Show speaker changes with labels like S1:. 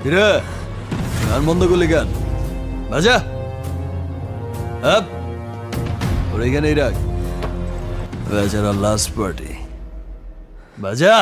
S1: কিরে গান বন্ধ করলি গান বাজা আপ ওর এখানেই রাখ বেচারা লাস্ট পার্টি বাজা